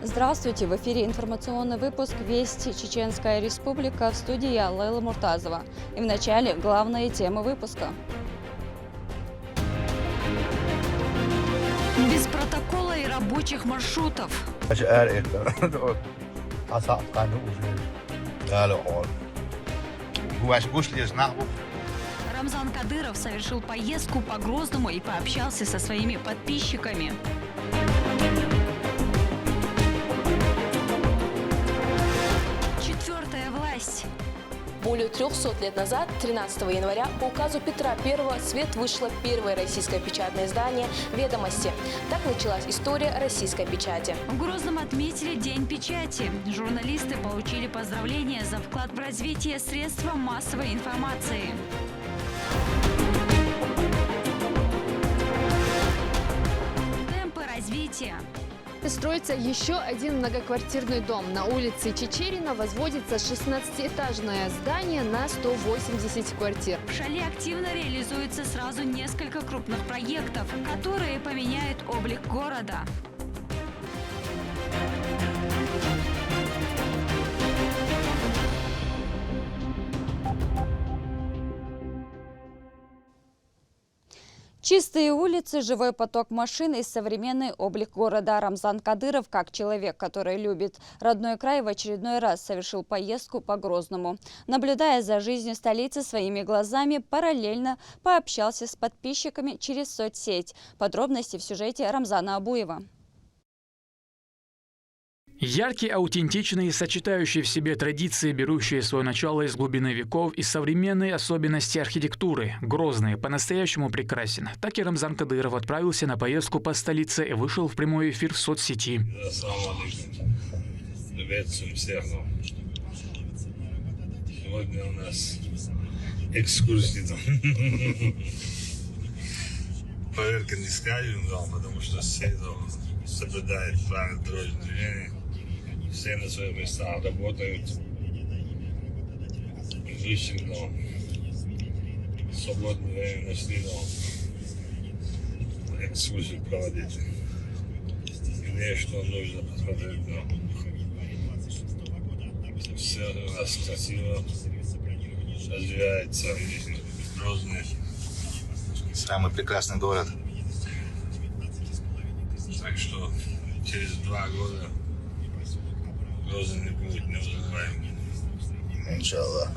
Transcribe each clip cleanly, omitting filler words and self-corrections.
Здравствуйте! В эфире информационный выпуск «Вести Чеченская Республика», в студии я, Лейла Муртазова. И в начале главные темы выпуска. Без протокола и рабочих маршрутов. Рамзан Кадыров совершил поездку по Грозному и пообщался со своими подписчиками. Четвертая власть. Более 300 лет назад, 13 января, по указу Петра I в свет вышло первое российское печатное издание «Ведомости». Так началась история российской печати. В Грозном отметили День печати. Журналисты получили поздравления за вклад в развитие средств массовой информации. Темпы развития. Строится еще один многоквартирный дом. На улице Чечерина возводится 16-этажное здание на 180 квартир. В Шали активно реализуется сразу несколько крупных проектов, которые поменяют облик города. Чистые улицы, живой поток машин и современный облик города. Рамзан Кадыров, как человек, который любит родной край, в очередной раз совершил поездку по Грозному. Наблюдая за жизнью столицы своими глазами, параллельно пообщался с подписчиками через соцсеть. Подробности в сюжете Рамзана Абуева. Яркий, аутентичный, сочетающий в себе традиции, берущие свое начало из глубины веков, и современные особенности архитектуры. Грозный по-настоящему прекрасен. Так и Рамзан Кадыров отправился на поездку по столице и вышел в прямой эфир в соцсети. Приветствуем всех. Сегодня у нас экскурсия. Проверка не скажем, потому что все соблюдают правила дорожного движения. Все на своих местах работают. Ищем, свободное время нашли, экскурсию проводить. Мне что нужно посмотреть, все у нас красиво развивается. Грозный. Самый прекрасный город. Так что через 2 года Грозный не будет неузнаваемым. Иншаллах.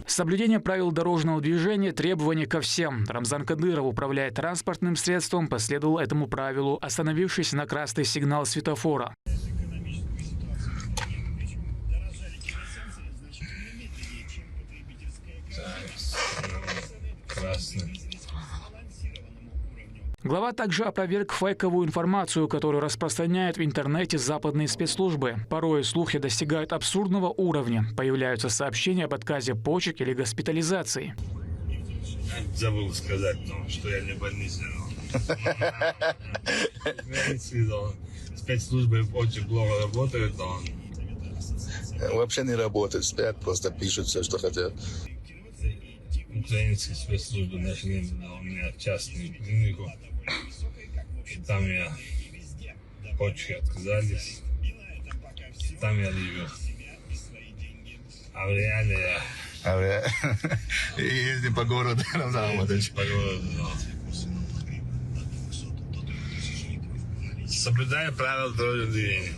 Соблюдение правил дорожного движения – требование ко всем. Рамзан Кадыров, управляя транспортным средством, последовал этому правилу, остановившись на красный сигнал светофора. Красный. Глава также опроверг фейковую информацию, которую распространяют в интернете западные спецслужбы. Порой слухи достигают абсурдного уровня. Появляются сообщения об отказе почек или госпитализации. Забыл сказать, что я не больница. Спецслужбы очень плохо работают. Вообще не работают, спят, просто пишут все, что хотят. Украинские спецслужбы нашли у меня частную клинику. И там я почки отказались. Там я лежу. А в реале я... Ездим по городу, Рамзан Ахматович. По городу, соблюдая правила дорожного движения.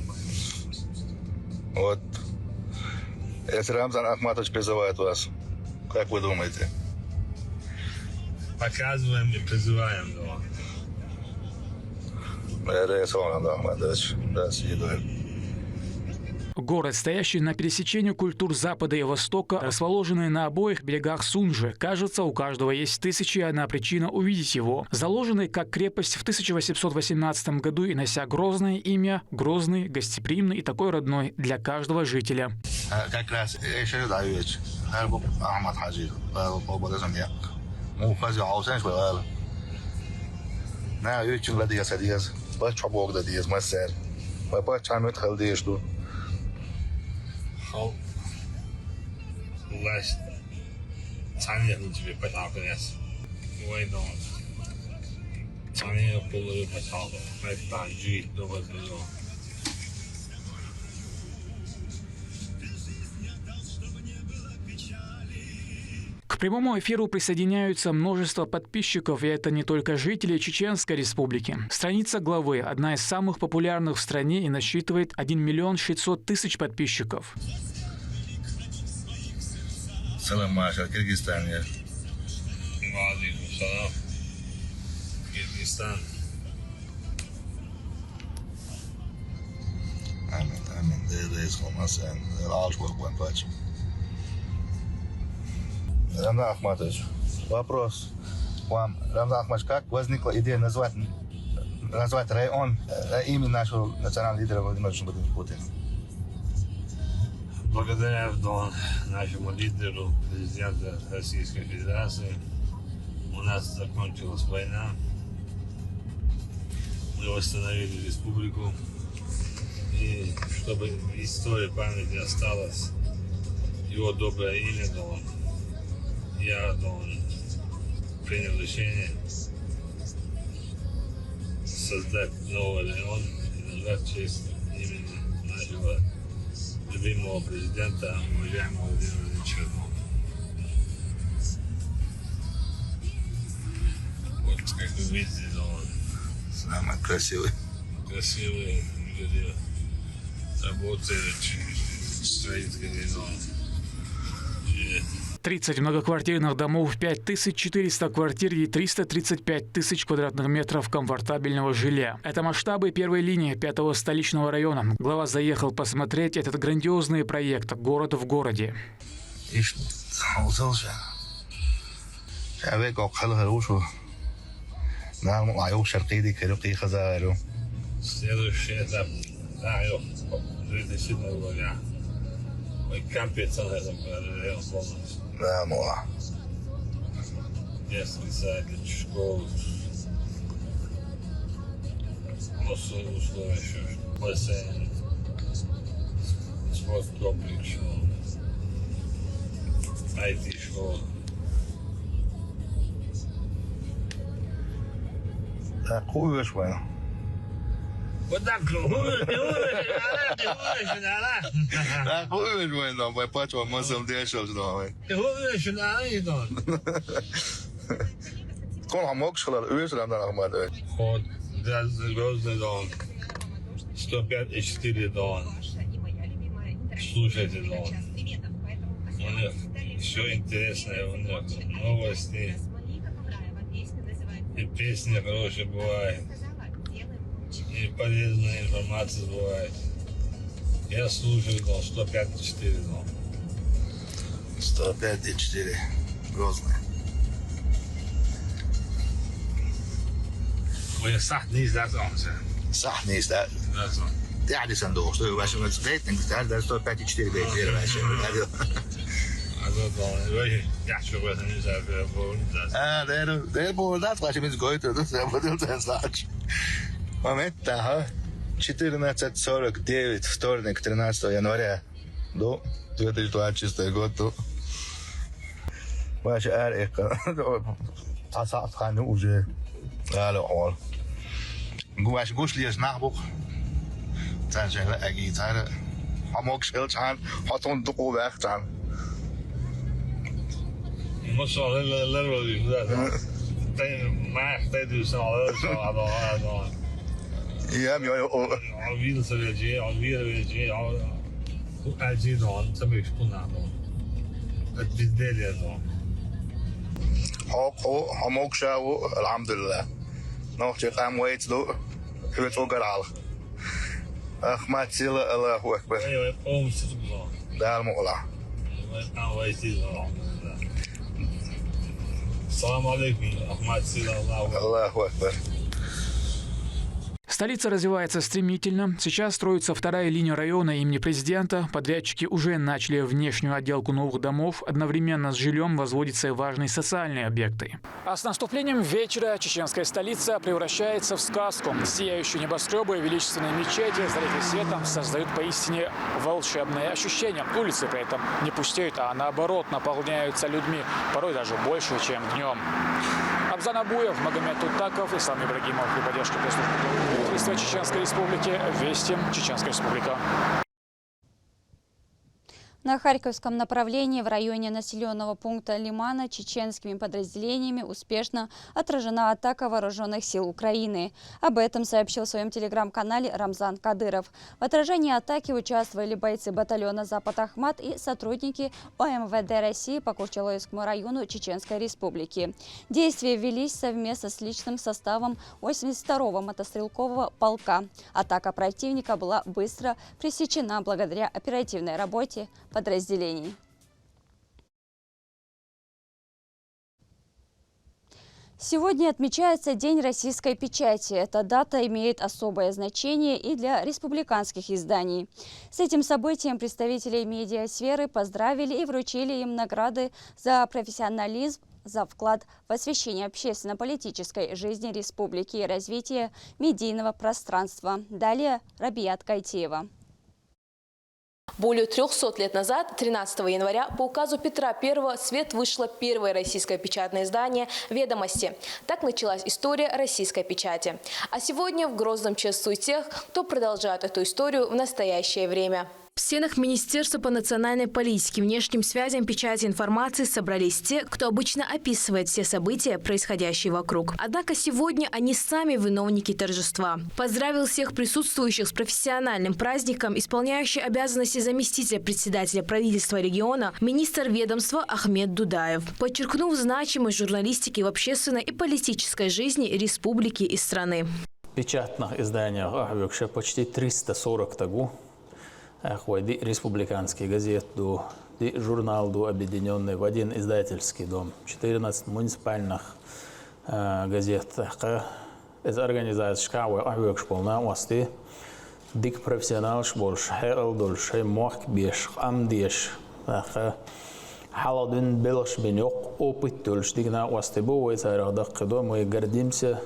Вот. Если Рамзан Ахматович призывает вас, как вы думаете? Показываем и призываем. Город, стоящий на пересечении культур Запада и Востока, расположенный на обоих берегах Сунжи. Кажется, у каждого есть 1001 причина увидеть его. Заложенный как крепость в 1818 году и нося грозное имя, грозный, гостеприимный и такой родной для каждого жителя. Как раз Власть ценит тебе подобное. Majdon. Они полную потом. Это жить до возможно. К прямому эфиру присоединяются множество подписчиков, и это не только жители Чеченской республики. Страница главы – одна из самых популярных в стране и насчитывает 1 600 000 подписчиков. Салам Маша, Киргизстан. Валикум салам. Киргизстан. Амин. Здесь Хомасан. Алжбор Панпач. Рамзан Ахматович, вопрос к вам. Рамзан Ахматович, как возникла идея назвать район имя нашего национального лидера Владимира Владимировича Путина? Благодаря нашему лидеру, президента Российской Федерации, у нас закончилась война. Мы восстановили республику. И чтобы в истории памяти осталось его доброе имя, я принял решение создать новый район и назвать в честь имени нашего любимого президента, уважаемого Владимира Владимировича. Вот как вы видите, Самый красивый. красивые люди работают, строители, 30 многоквартирных домов, 5400 квартир и 335 000 квадратных метров комфортабельного жилья. Это масштабы первой линии 5-го столичного района. Глава заехал посмотреть этот грандиозный проект «Город в городе». Следующий этап район 2000 года. Мы кампецом этом район полностью. Да, мола. Детский садик, школу. Условия еще. Бассейн. Спорткомплекс. IT-школа. Так, хуешь, понял. Вот так, Так, хуешь, понял, бой, пачва, мозом дешев, знавай. Кон хамок шалар, уешь, Рамзан Ахматович. Ход, звездный дом. 105,4 дом. Слушайте дом. У них все интересное, у них новости. И песни хорошие бывают. И полезная информация бывает. Я слушаю дом 105,4 дом. 105,4. Грозный. Вы сахни из этого. Сахни из этого. Ja, die zijn doorgestuurd. Wij zijn met het rating. Daar staat 5,4 weken. Ja, zo wordt het nu zelf voor. Ah, det är på det var inte gott det så var det inte snart. Момент, ага. 14:49, вторник, 13 января. До 2026 год. Ваше эрика. Тасат хан уже. Алло, all. Гуаш гушлиес нахбук. Тажа аги тара. Амок шелчан, хатон дуку вахтан. Måste ha literally that. Maar dat is al zo al. Ja, men jag Alvida så vill ge, algi då, så mycket på namn. Att vi delar då. har ook zo, alhamdulillah. Nog je gaan weten door. Je weet ook al. Ahmad Silla Allahu Akbar. Jag om så bra. Daar mola. Jag vet inte. Assalamu alaikum, Ahmad Silla Allahu Akbar. Столица развивается стремительно. Сейчас строится вторая линия района имени президента. Подрядчики уже начали внешнюю отделку новых домов. Одновременно с жильем возводятся и важные социальные объекты. А с наступлением вечера чеченская столица превращается в сказку. Сияющие небоскребы и величественные мечети, залитые светом, создают поистине волшебное ощущение. Улицы при этом не пустеют, а наоборот наполняются людьми, порой даже больше, чем днем. Рамзан Абуев, Магомед Тутаков, Ислам Ибрагимов при поддержке пресс-службы правительства Чеченской Республики. Вести, Чеченская Республика. На Харьковском направлении в районе населенного пункта Лимана чеченскими подразделениями успешно отражена атака вооруженных сил Украины. Об этом сообщил в своем телеграм-канале Рамзан Кадыров. В отражении атаки участвовали бойцы батальона «Запад Ахмат» и сотрудники ОМВД России по Курчалойскому району Чеченской Республики. Действия велись совместно с личным составом 82-го мотострелкового полка. Атака противника была быстро пресечена благодаря оперативной работе подразделений. Сегодня отмечается День российской печати. Эта дата имеет особое значение и для республиканских изданий. С этим событием представители медиасферы поздравили и вручили им награды за профессионализм, за вклад в освещение общественно-политической жизни республики и развитие медийного пространства. Далее Рабият Кайтеева. Более 300 лет назад, 13 января, по указу Петра I в свет вышло первое российское печатное издание «Ведомости». Так началась история российской печати. А сегодня в Грозном чествуют тех, кто продолжает эту историю в настоящее время. В стенах Министерства по национальной политике, внешним связям, печати информации собрались те, кто обычно описывает все события, происходящие вокруг. Однако сегодня они сами виновники торжества. Поздравил всех присутствующих с профессиональным праздником исполняющий обязанности заместителя председателя правительства региона министр ведомства Ахмед Дудаев, подчеркнув значимость журналистики в общественной и политической жизни республики и страны. Печатных изданиях почти 340 тагу. Республиканский газет, журнал объединенный в один издательский дом, 14 муниципальных газет. Из организации дик профессионал больше, больше мог беш, амдеш, халадун белш бенек, опыт тольш дигна уастебовый царагдак, мы гордимся,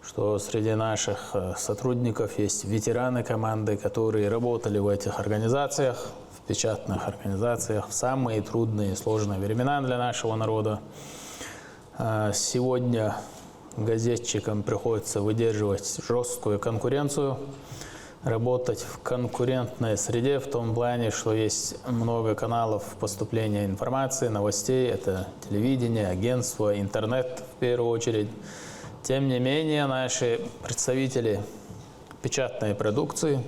что среди наших сотрудников есть ветераны команды, которые работали в этих организациях, в печатных организациях, в самые трудные и сложные времена для нашего народа. Сегодня газетчикам приходится выдерживать жесткую конкуренцию, работать в конкурентной среде в том плане, что есть много каналов поступления информации, новостей, это телевидение, агентство, интернет в первую очередь. Тем не менее, наши представители печатной продукции,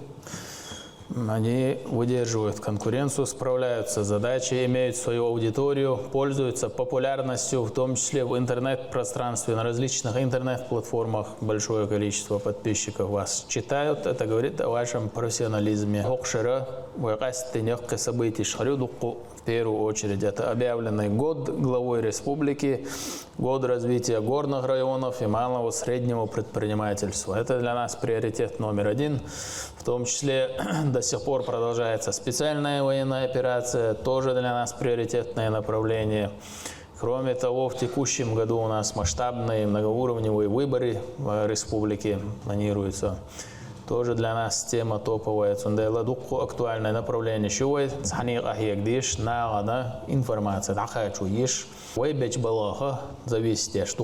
они выдерживают конкуренцию, справляются с задачей, имеют свою аудиторию, пользуются популярностью, в том числе в интернет-пространстве, на различных интернет-платформах большое количество подписчиков вас читают. Это говорит о вашем профессионализме. В первую очередь, это объявленный год главой республики, год развития горных районов и малого среднего предпринимательства. Это для нас приоритет номер один. В том числе до сих пор продолжается специальная военная операция, тоже для нас приоритетное направление. Кроме того, в текущем году у нас масштабные многоуровневые выборы в республике планируются. Тоже для нас тема топовая. Актуальное направление. Информация. Зависит, что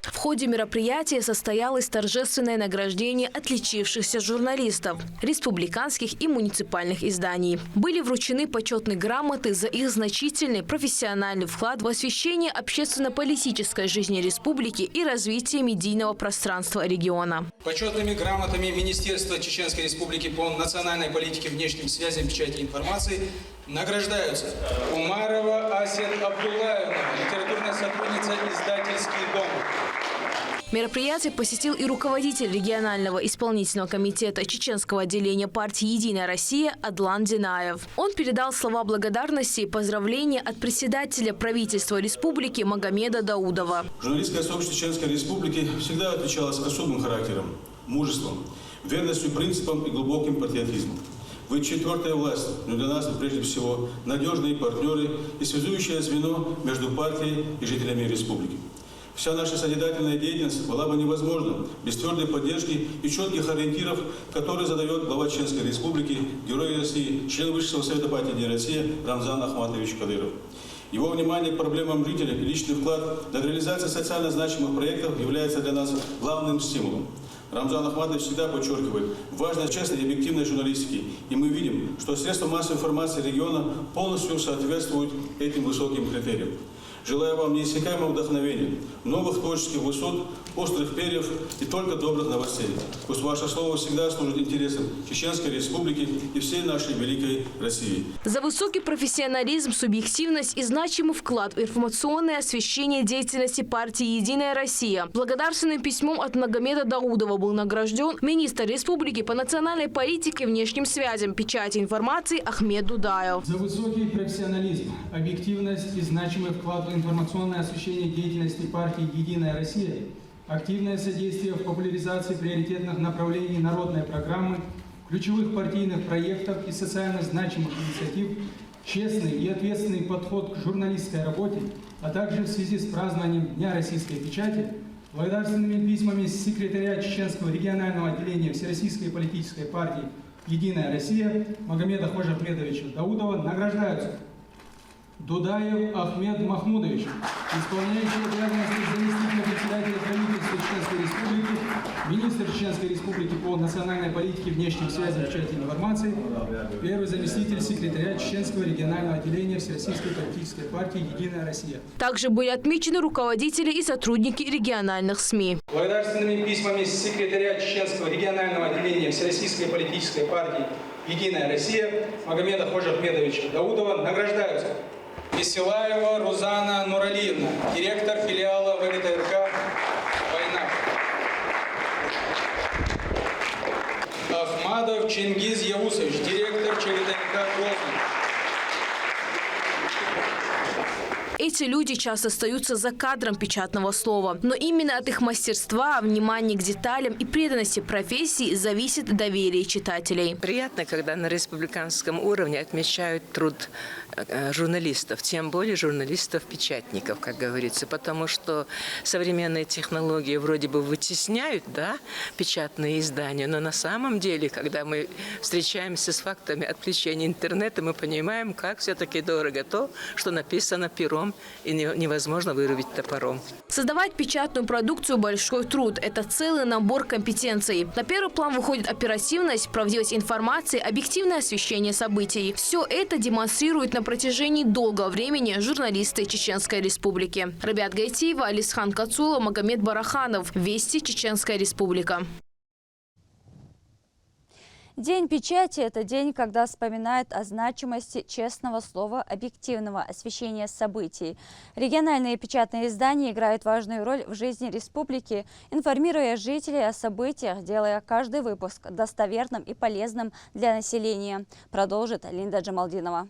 в ходе мероприятия состоялось торжественное награждение отличившихся журналистов республиканских и муниципальных изданий. Были вручены почетные грамоты за их значительный профессиональный вклад в освещение общественно-политической жизни республики и развитие медийного пространства региона. Почетными грамотами Министерства Чеченской Республики по национальной политике, внешним связям, печати и информации награждаются Умарова Асет Абдулаевна, литературная сотрудница «Издательский дом». Мероприятие посетил и руководитель регионального исполнительного комитета чеченского отделения партии «Единая Россия» Адлан Динаев. Он передал слова благодарности и поздравления от председателя правительства республики Магомеда Даудова. Журналистское сообщество Чеченской Республики всегда отличалось особым характером, мужеством, верностью принципам и глубоким патриотизмом. Вы четвертая власть, но для нас прежде всего надежные партнеры и связующее звено между партией и жителями республики. Вся наша созидательная деятельность была бы невозможна без твердой поддержки и четких ориентиров, которые задает глава Чеченской Республики, Герой России, член Высшего Совета партии «Единая Россия» Рамзан Ахматович Кадыров. Его внимание к проблемам жителей и личный вклад для реализации социально значимых проектов является для нас главным стимулом. Рамзан Ахматович всегда подчеркивает важность честной и объективной журналистики, и мы видим, что средства массовой информации региона полностью соответствуют этим высоким критериям. Желаю вам неиссякаемого вдохновения, новых творческих высот, острых перьев и только добрых новостей. Пусть ваше слово всегда служит интересам Чеченской Республики и всей нашей великой России. За высокий профессионализм, субъективность и значимый вклад в информационное освещение деятельности партии «Единая Россия». Благодарственным письмом от Магомеда Даудова был награжден министр республики по национальной политике, внешним связям, печати информации Ахмед Дудаев. За высокий профессионализм, объективность и значимый вклад в информационное освещение деятельности партии «Единая Россия», активное содействие в популяризации приоритетных направлений народной программы, ключевых партийных проектов и социально значимых инициатив, честный и ответственный подход к журналистской работе, а также в связи с празднованием Дня российской печати, благодарственными письмами секретаря Чеченского регионального отделения Всероссийской политической партии «Единая Россия» Магомеда Хожахмедовича Даудова награждаются: Дудаев Ахмед Махмудович, исполняющий обязанности заместителя председателя правительства Чеченской Республики, министр Чеченской Республики по национальной политике, внешним связям, печати и информации, первый заместитель секретаря Чеченского регионального отделения Всероссийской политической партии «Единая Россия». Также были отмечены руководители и сотрудники региональных СМИ. Благодарственными письмами секретаря Чеченского регионального отделения Всероссийской политической партии «Единая Россия» Магомеда Хожахмедовича Даудова награждаются: Веселаева Рузана Нуралиевна, директор филиала ВГТРК «Война». Ахмадов Чингиз Яусович, директор ЧГТРК «Грозный». Эти люди часто остаются за кадром печатного слова. Но именно от их мастерства, внимания к деталям и преданности профессии зависит доверие читателей. Приятно, когда на республиканском уровне отмечают труд журналистов, тем более журналистов-печатников, как говорится, потому что современные технологии вроде бы вытесняют, да, печатные издания, но на самом деле, когда мы встречаемся с фактами отключения интернета, мы понимаем, как все-таки дорого то, что написано пером и невозможно вырубить топором. Создавать печатную продукцию – большой труд. Это целый набор компетенций. На первый план выходит оперативность, правдивость информации, объективное освещение событий. Все это демонстрирует на протяжении долгого времени журналисты Чеченской Республики. Рабиат Гайтиева, Алисхан Кацулов, Магомед Бараханов. Вести, Чеченская Республика. День печати – это день, когда вспоминают о значимости честного слова, объективного освещения событий. Региональные печатные издания играют важную роль в жизни республики, информируя жителей о событиях, делая каждый выпуск достоверным и полезным для населения. Продолжит Линда Джамалдинова.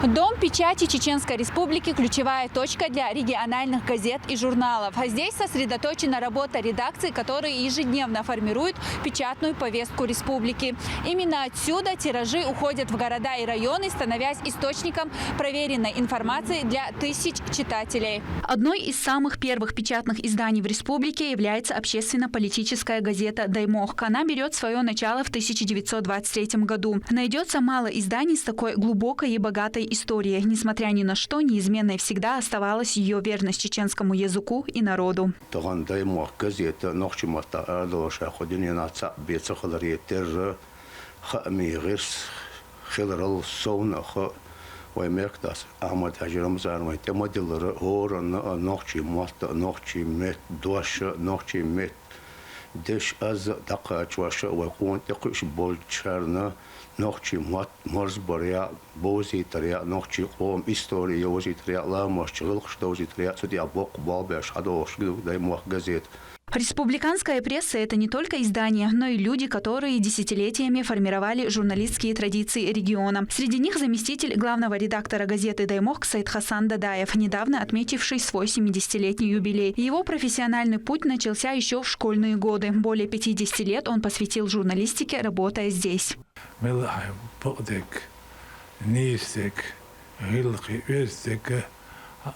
Дом печати Чеченской Республики – ключевая точка для региональных газет и журналов. Здесь сосредоточена работа редакций, которые ежедневно формируют печатную повестку республики. Именно отсюда тиражи уходят в города и районы, становясь источником проверенной информации для тысяч читателей. Одной из самых первых печатных изданий в республике является общественно-политическая газета «Даймох». Она берет свое начало в 1923 году. Найдется мало изданий с такой глубокой и богатой историей. Несмотря ни на что, неизменной всегда оставалась ее верность чеченскому языку и народу. Ночи морзборя, бози таря, ночи хом история, бози таря, ламаш чилх, что бози таря, судья бок балбе, шадош, дай мох газет. Республиканская пресса – это не только издания, но и люди, которые десятилетиями формировали журналистские традиции региона. Среди них заместитель главного редактора газеты «Даймох» Сайд Хасан Дадаев, недавно отметивший свой 70-летний юбилей. Его профессиональный путь начался еще в школьные годы. Более 50 лет он посвятил журналистике, работая здесь.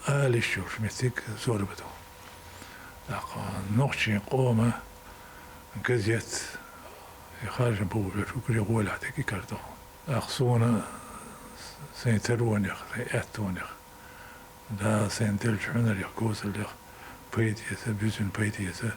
ليشو شمتك زور بدو نقشي قومة كزيت خارج بقول شو كل يقول هذيك كردو أخصونا سينترون يخ سيأتون يخ دا سينتل شحنر يخ اللي بيتيسه بيزن بيتيسه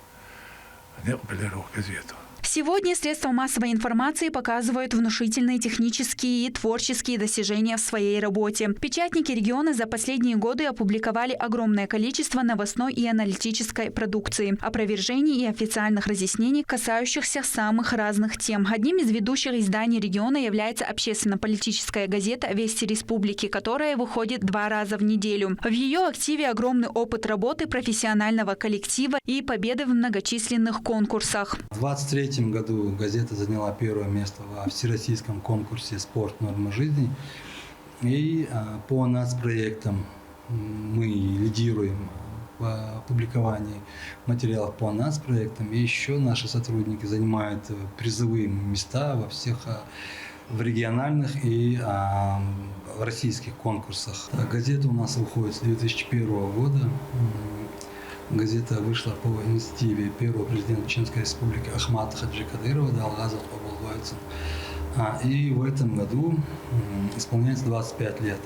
نقبل له كزيتو. Сегодня средства массовой информации показывают внушительные технические и творческие достижения в своей работе. Печатники региона за последние годы опубликовали огромное количество новостной и аналитической продукции, опровержений и официальных разъяснений, касающихся самых разных тем. Одним из ведущих изданий региона является общественно-политическая газета «Вести Республики», которая выходит 2 раза в неделю. В ее активе огромный опыт работы профессионального коллектива и победы в многочисленных конкурсах. В 2023 году газета заняла 1-е место во всероссийском конкурсе «Спорт. Норма жизни». И по нацпроектам мы лидируем в публиковании материалов по нацпроектам. И еще наши сотрудники занимают призовые места во всех в региональных и в российских конкурсах. Газета у нас выходит с 2001 года. Газета вышла по инициативе первого президента Чеченской Республики Ахмата Хаджи Кадырова, Далгазов Абулвайцев. И в этом году исполняется 25 лет.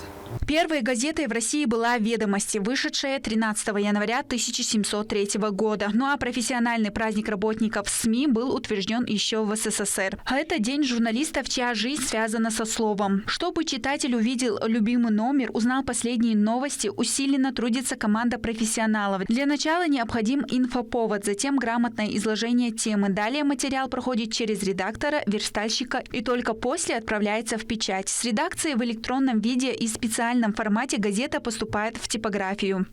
Первой газетой в России была «Ведомости», вышедшая 13 января 1703 года. Ну а профессиональный праздник работников СМИ был утвержден еще в СССР. А это день журналистов, чья жизнь связана со словом. Чтобы читатель увидел любимый номер, узнал последние новости, усиленно трудится команда профессионалов. Для начала необходим инфоповод, затем грамотное изложение темы. Далее материал проходит через редактора, верстальщика и только после отправляется в печать. С редакцией в электронном виде и специальном формате газета поступает в типографию.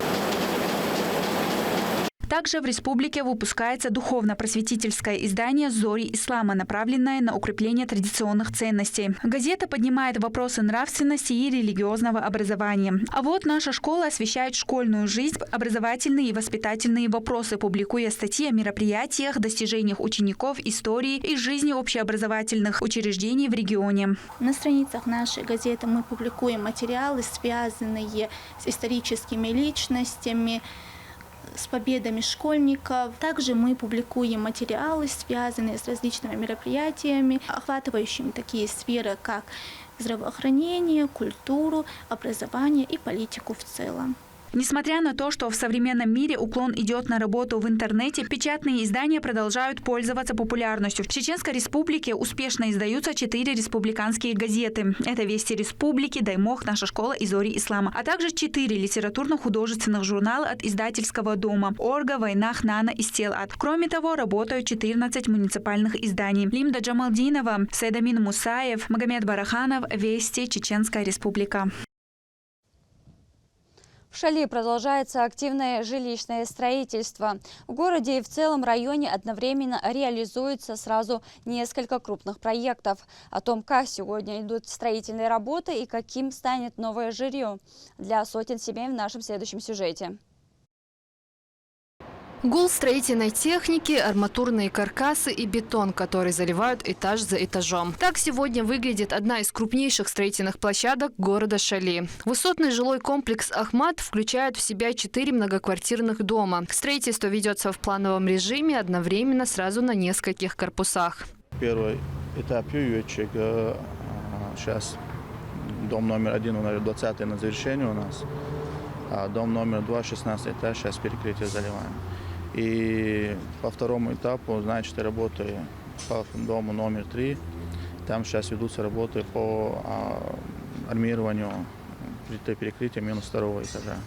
Также в республике выпускается духовно-просветительское издание «Зори ислама», направленное на укрепление традиционных ценностей. Газета поднимает вопросы нравственности и религиозного образования. А вот наша школа освещает школьную жизнь, образовательные и воспитательные вопросы, публикуя статьи о мероприятиях, достижениях учеников, истории и жизни общеобразовательных учреждений в регионе. На страницах нашей газеты мы публикуем материалы, связанные с историческими личностями, с победами школьников. Также мы публикуем материалы, связанные с различными мероприятиями, охватывающими такие сферы, как здравоохранение, культуру, образование и политику в целом. Несмотря на то, что в современном мире уклон идет на работу в интернете, печатные издания продолжают пользоваться популярностью. В Чеченской Республике успешно издаются 4 республиканские газеты. Это «Вести Республики», «Даймох», «Наша школа» и «Зори ислама», а также 4 литературно-художественных журнала от издательского дома «Орга», «Войнах», «Нана» и «Стел-Ат». Кроме того, работают 14 муниципальных изданий. Лимда Джамалдинова, Сайдамин Мусаев, Магомед Бараханов, «Вести», Чеченская Республика. В Шали продолжается активное жилищное строительство. В городе и в целом районе одновременно реализуется сразу несколько крупных проектов. О том, как сегодня идут строительные работы и каким станет новое жилье для сотен семей, в нашем следующем сюжете. Гул строительной техники, арматурные каркасы и бетон, который заливают этаж за этажом. Так сегодня выглядит одна из крупнейших строительных площадок города Шали. Высотный жилой комплекс «Ахмат» включает в себя 4 многоквартирных дома. Строительство ведется в плановом режиме, одновременно сразу на нескольких корпусах. Первый этап ючек. Сейчас дом номер 1, 20-й на завершении у нас. А дом номер 2, 16 этаж, сейчас перекрытие заливаем. И по второму этапу, значит, работы по дому номер 3. Там сейчас ведутся работы по армированию перекрытия минус 2-го этажа.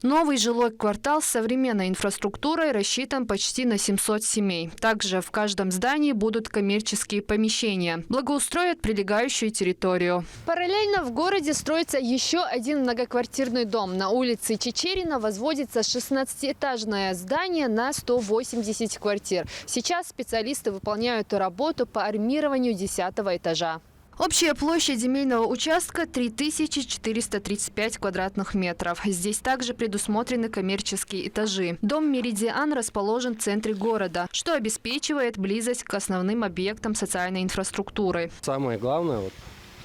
Новый жилой квартал с современной инфраструктурой рассчитан почти на 700 семей. Также в каждом здании будут коммерческие помещения. Благоустроят прилегающую территорию. Параллельно в городе строится еще один многоквартирный дом. На улице Чечерина возводится 16-этажное здание на 180 квартир. Сейчас специалисты выполняют работу по армированию 10-го этажа. Общая площадь земельного участка 3435 квадратных метров. Здесь также предусмотрены коммерческие этажи. Дом «Меридиан» расположен в центре города, что обеспечивает близость к основным объектам социальной инфраструктуры. Самое главное,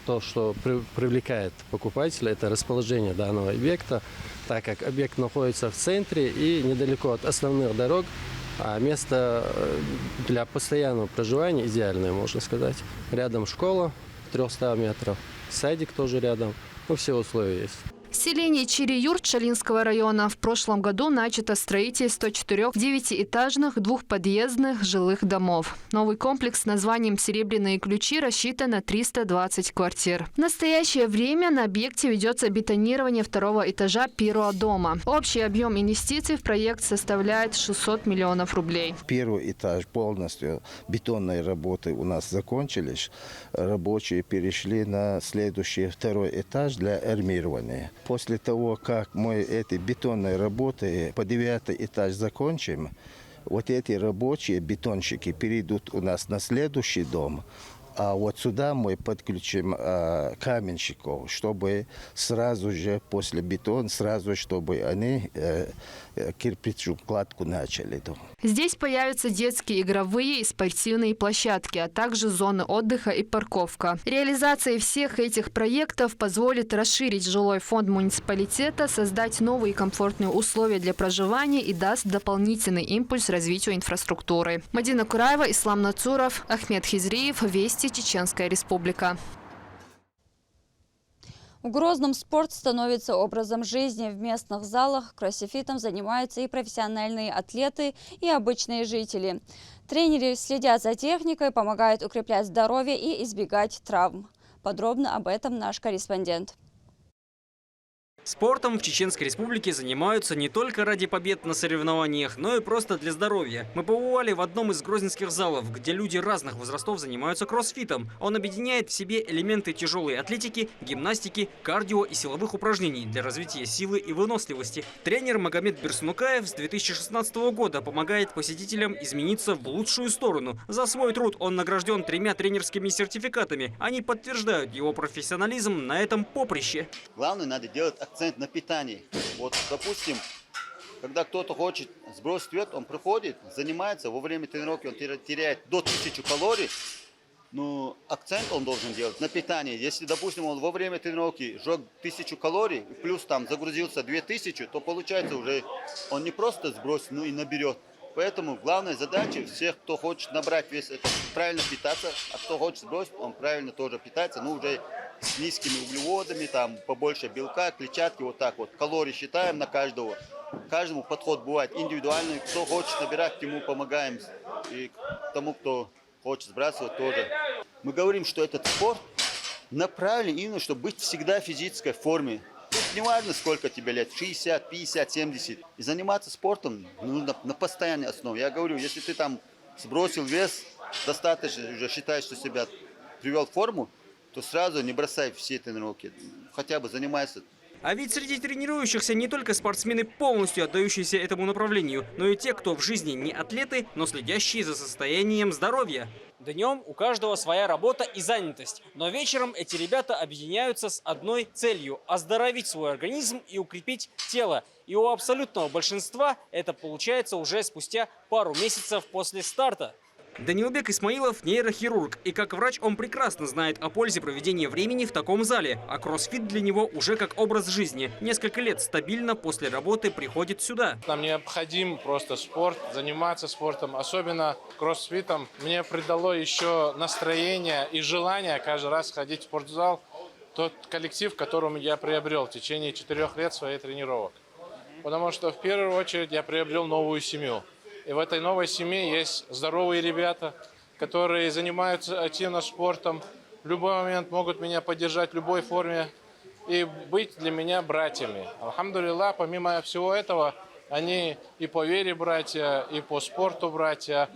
То, что привлекает покупателя, это расположение данного объекта, так как объект находится в центре и недалеко от основных дорог, а место для постоянного проживания идеальное, можно сказать. Рядом школа, 300 метров, садик тоже рядом, ну, все условия есть. В селении Чири-Юрт Шалинского района в прошлом году начато строительство 4 девятиэтажных двухподъездных жилых домов. Новый комплекс с названием «Серебряные ключи» рассчитан на 320 квартир. В настоящее время на объекте ведется бетонирование второго этажа первого дома. Общий объем инвестиций в проект составляет 600 миллионов рублей. Первый этаж полностью бетонные работы у нас закончились. Рабочие перешли на следующий второй этаж для армирования. После того, как мы эти бетонные работы по 9 этаж закончим, вот эти рабочие бетонщики перейдут у нас на следующий дом, а вот сюда мы подключим каменщиков, чтобы сразу же после бетона, чтобы они кирпичную кладку начали. Здесь появятся детские, игровые и спортивные площадки, а также зоны отдыха и парковка. Реализация всех этих проектов позволит расширить жилой фонд муниципалитета, создать новые комфортные условия для проживания и даст дополнительный импульс развитию инфраструктуры. Мадина Кураева, Ислам Нацуров, Ахмед Хизриев, Вести, Чеченская Республика. В Грозном спорт становится образом жизни. В местных залах кроссфитом занимаются и профессиональные атлеты, и обычные жители. Тренеры следят за техникой, помогают укреплять здоровье и избегать травм. Подробно об этом наш корреспондент. Спортом в Чеченской Республике занимаются не только ради побед на соревнованиях, но и просто для здоровья. Мы побывали в одном из грозненских залов, где люди разных возрастов занимаются кроссфитом. Он объединяет в себе элементы тяжелой атлетики, гимнастики, кардио и силовых упражнений для развития силы и выносливости. Тренер Магомед Берсунукаев с 2016 года помогает посетителям измениться в лучшую сторону. За свой труд он награжден 3 тренерскими сертификатами. Они подтверждают его профессионализм на этом поприще. Главное, надо делать акцент на питании. Вот, допустим, когда кто-то хочет сбросить вес, он приходит, занимается, во время тренировки он теряет до 1000 калорий, но акцент он должен делать на питании. Если, допустим, он во время тренировки сжег 1000 калорий, плюс там загрузился 2000, то получается уже он не просто сбросит, но и наберет. Поэтому главная задача всех, кто хочет набрать вес, это правильно питаться, а кто хочет сбросить, он правильно тоже питается, но уже с низкими углеводами, там побольше белка, клетчатки, вот так вот. Калории считаем на каждого. Каждому подход бывает индивидуальный. Кто хочет набирать, ему помогаем. И тому, кто хочет сбрасывать, тоже. Мы говорим, что этот спорт направлен именно, чтобы быть всегда в физической форме. Тут не важно, сколько тебе лет, 60, 50, 70. И заниматься спортом нужно на постоянной основе. Я говорю, если ты там сбросил вес, достаточно уже считаешь, что себя привел в форму, то сразу не бросай все тренировки, хотя бы занимайся. А ведь среди тренирующихся не только спортсмены, полностью отдающиеся этому направлению, но и те, кто в жизни не атлеты, но следящие за состоянием здоровья. Днем у каждого своя работа и занятость, но вечером эти ребята объединяются с одной целью – оздоровить свой организм и укрепить тело. И у абсолютного большинства это получается уже спустя пару месяцев после старта. Данилбек Исмаилов – нейрохирург, и как врач он прекрасно знает о пользе проведения времени в таком зале, а кроссфит для него уже как образ жизни. Несколько лет стабильно после работы приходит сюда. Нам необходим просто спорт, заниматься спортом, особенно кроссфитом. Мне придало еще настроение и желание каждый раз ходить в спортзал. Тот коллектив, которым я приобрел в течение 4 лет своих тренировок. Потому что в первую очередь я приобрел новую семью. И в этой новой семье есть здоровые ребята, которые занимаются активно спортом. В любой момент могут меня поддержать в любой форме и быть для меня братьями. Алхамдулиллах, помимо всего этого, они и по вере братья, и по спорту братья.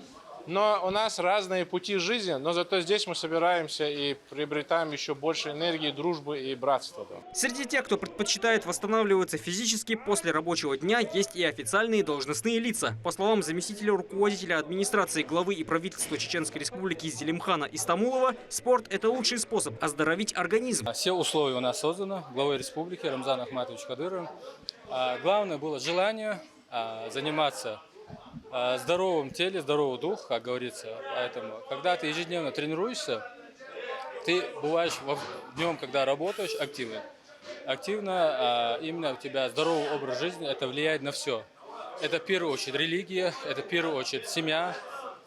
Но у нас разные пути жизни, но зато здесь мы собираемся и приобретаем еще больше энергии, дружбы и братства. Среди тех, кто предпочитает восстанавливаться физически после рабочего дня, есть и официальные должностные лица. По словам заместителя руководителя администрации главы и правительства Чеченской Республики Зелимхана Истамулова, спорт – это лучший способ оздоровить организм. Все условия у нас созданы главой республики Рамзаном Ахматовичем Кадыровым. Главное было желание заниматься здоровым теле, здоровый дух, как говорится. Поэтому, когда ты ежедневно тренируешься, ты бываешь днем, когда работаешь, активно, именно у тебя здоровый образ жизни, это влияет на все. Это в первую очередь религия, это в первую очередь семья,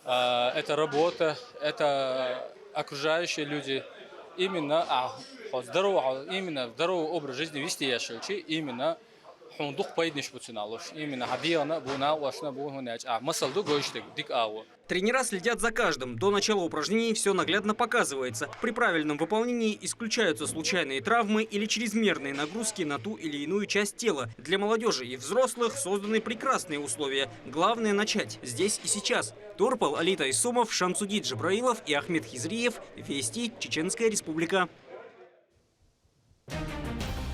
это работа, это окружающие люди. Именно здоровый образ жизни вести яшаючи, именно Тренера следят за каждым. До начала упражнений все наглядно показывается. При правильном выполнении исключаются случайные травмы или чрезмерные нагрузки на ту или иную часть тела. Для молодежи и взрослых созданы прекрасные условия. Главное начать здесь и сейчас. Торпал, Алита Исумов, Шамсудит Джабраилов и Ахмед Хизриев. Вести, Чеченская Республика.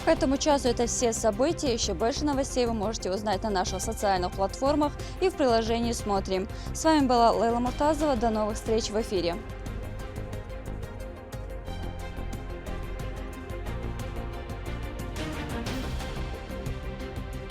К этому часу это все события. Еще больше новостей вы можете узнать на наших социальных платформах и в приложении «Смотрим». С вами была Лейла Муртазова. До новых встреч в эфире.